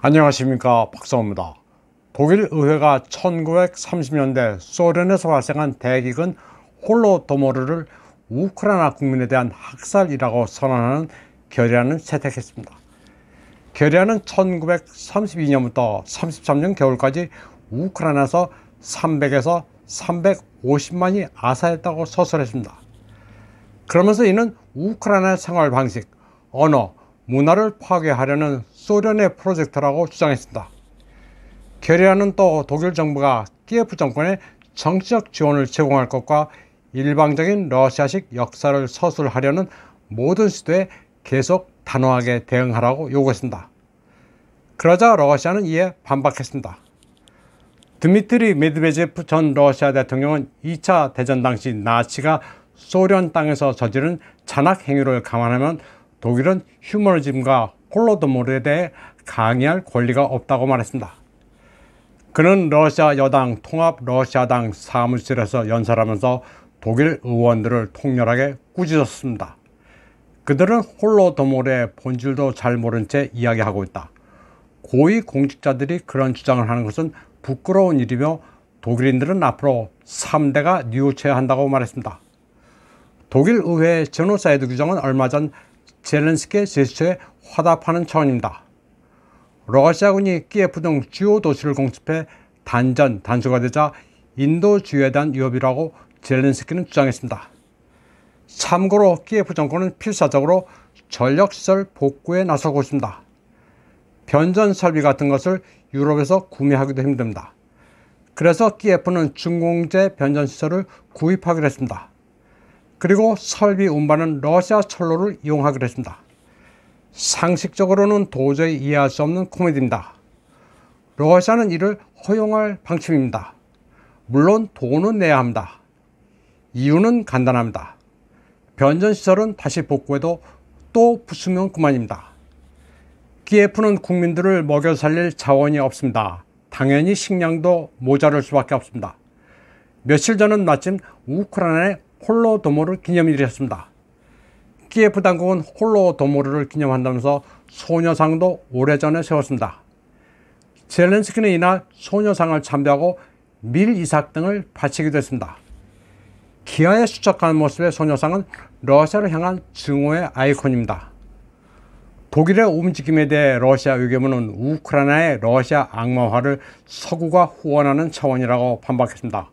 안녕하십니까, 박사호입니다. 독일 의회가 1930년대 소련에서 발생한 대기근 홀로도모르를 우크라이나 국민에 대한 학살이라고 선언하는 결의안을 채택했습니다. 결의안은 1932년부터 33년 겨울까지 우크라이나에서 300에서 350만이 아사했다고 서술했습니다. 그러면서 이는 우크라이나의 생활 방식, 언어, 문화를 파괴하려는 소련의 프로젝트라고 주장했습니다. 결의안은 또 독일 정부가 키예프 정권에 정치적 지원을 제공할 것과 일방적인 러시아식 역사를 서술하려는 모든 시도에 계속 단호하게 대응하라고 요구했습니다. 그러자 러시아는 이에 반박했습니다. 드미트리 메드베제프 전 러시아 대통령은 2차 대전 당시 나치가 소련 땅에서 저지른 잔악 행위를 감안하면 독일은 휴머니즘과 홀로도모르에 대해 강의할 권리가 없다고 말했습니다. 그는 러시아 여당 통합 러시아당 사무실에서 연설하면서 독일 의원들을 통렬하게 꾸짖었습니다. 그들은 홀로도모르의 본질도 잘 모른 채 이야기하고 있다. 고위 공직자들이 그런 주장을 하는 것은 부끄러운 일이며 독일인들은 앞으로 3대가 뉘우쳐야 한다고 말했습니다. 독일 의회의 제노사이드 규정은 얼마 전 젤렌스키 제스처에 화답하는 차원입니다. 러시아군이 키예프 등 주요 도시를 공습해 단수가 되자 인도주의에 대한 위협이라고 젤렌스키는 주장했습니다. 참고로 키예프 정권은 필사적으로 전력시설 복구에 나서고 있습니다. 변전 설비 같은 것을 유럽에서 구매하기도 힘듭니다. 그래서 키예프는 중공제 변전시설을 구입하기로 했습니다. 그리고 설비 운반은 러시아 철로를 이용하기로 했습니다. 상식적으로는 도저히 이해할 수 없는 코미디입니다. 러시아는 이를 허용할 방침입니다. 물론 돈은 내야 합니다. 이유는 간단합니다. 변전시설은 다시 복구해도 또 부수면 그만입니다. 키예프는 국민들을 먹여 살릴 자원이 없습니다. 당연히 식량도 모자랄 수밖에 없습니다. 며칠 전은 마침 우크라이나의 홀로도모르 기념일이었습니다. 키예프 당국은 홀로도모르를 기념한다면서 소녀상도 오래전에 세웠습니다. 젤렌스키는 이날 소녀상을 참배하고 밀이삭 등을 바치기도 했습니다. 기아에 수척한 모습의 소녀상은 러시아를 향한 증오의 아이콘입니다. 독일의 움직임에 대해 러시아 외교부는 우크라이나의 러시아 악마화를 서구가 후원하는 차원이라고 반박했습니다.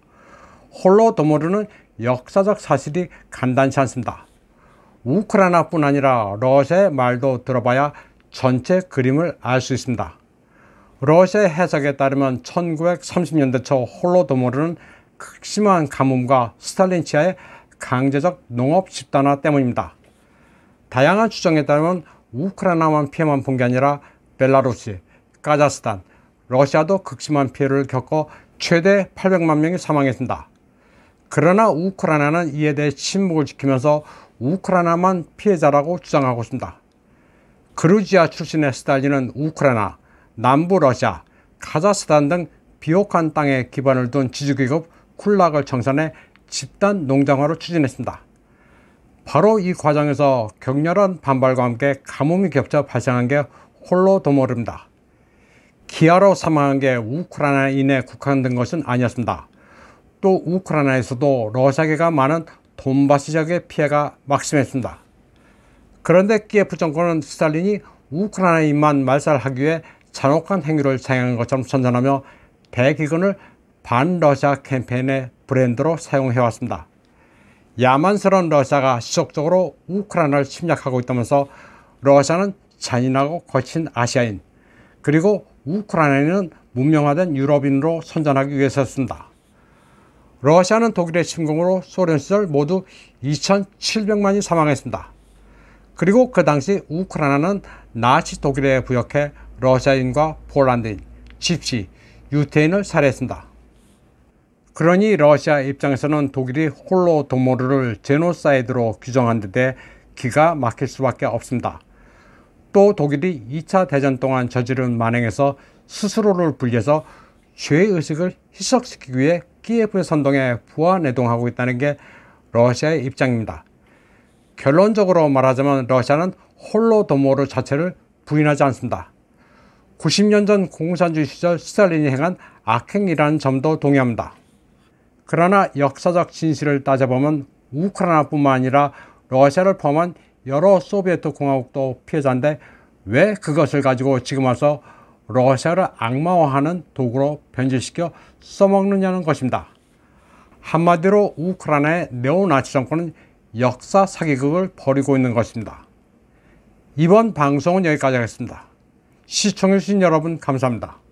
홀로도모르는 역사적 사실이 간단치 않습니다. 우크라이나뿐 아니라 러시아의 말도 들어봐야 전체 그림을 알 수 있습니다. 러시아의 해석에 따르면 1930년대 초 홀로도모르는 극심한 가뭄과 스탈린 치하의 강제적 농업 집단화 때문입니다. 다양한 추정에 따르면 우크라이나만 피해만 본 게 아니라 벨라루시, 카자흐스탄, 러시아도 극심한 피해를 겪어 최대 800만 명이 사망했습니다. 그러나 우크라이나는 이에 대해 침묵을 지키면서 우크라이나만 피해자라고 주장하고 있습니다. 그루지아 출신의 스탈린은 우크라이나, 남부 러시아, 카자흐스탄 등 비옥한 땅에 기반을 둔 지주계급 쿨락을 청산해 집단 농장화를 추진했습니다. 바로 이 과정에서 격렬한 반발과 함께 가뭄이 겹쳐 발생한 게 홀로도모르입니다. 기아로 사망한 게 우크라이나인에 국한된 것은 아니었습니다. 또 우크라이나에서도 러시아계가 많은 돈바스 지역의 피해가 막심했습니다. 그런데 키예프 정권은 스탈린이 우크라이나인만 말살하기 위해 잔혹한 행위를 자행한 것처럼 선전하며 대기근을 반러시아 캠페인의 브랜드로 사용해왔습니다. 야만스러운 러시아가 지속적으로 우크라이나를 침략하고 있다면서 러시아는 잔인하고 거친 아시아인, 그리고 우크라이나는 문명화된 유럽인으로 선전하기 위해서였습니다. 러시아는 독일의 침공으로 소련 시절 모두 2,700만이 사망했습니다. 그리고 그 당시 우크라이나는 나치 독일에 부역해 러시아인과 폴란드인, 집시, 유태인을 살해했습니다. 그러니 러시아 입장에서는 독일이 홀로도모르를 제노사이드로 규정한 데 대해 기가 막힐 수밖에 없습니다. 또 독일이 2차 대전 동안 저지른 만행에서 스스로를 분리해서 죄의식을 희석시키기 위해 키예프의 선동에 부하내동하고 있다는 게 러시아의 입장입니다. 결론적으로 말하자면 러시아는 홀로도모르 자체를 부인하지 않습니다. 90년 전 공산주의 시절 스탈린이 행한 악행이라는 점도 동의합니다. 그러나 역사적 진실을 따져보면 우크라이나뿐만 아니라 러시아를 포함한 여러 소비에트 공화국도 피해자인데 왜 그것을 가지고 지금 와서 러시아를 악마화하는 도구로 변질시켜 써먹느냐는 것입니다. 한마디로 우크라이나의 네오나치 정권은 역사 사기극을 벌이고 있는 것입니다. 이번 방송은 여기까지 하겠습니다. 시청해주신 여러분 감사합니다.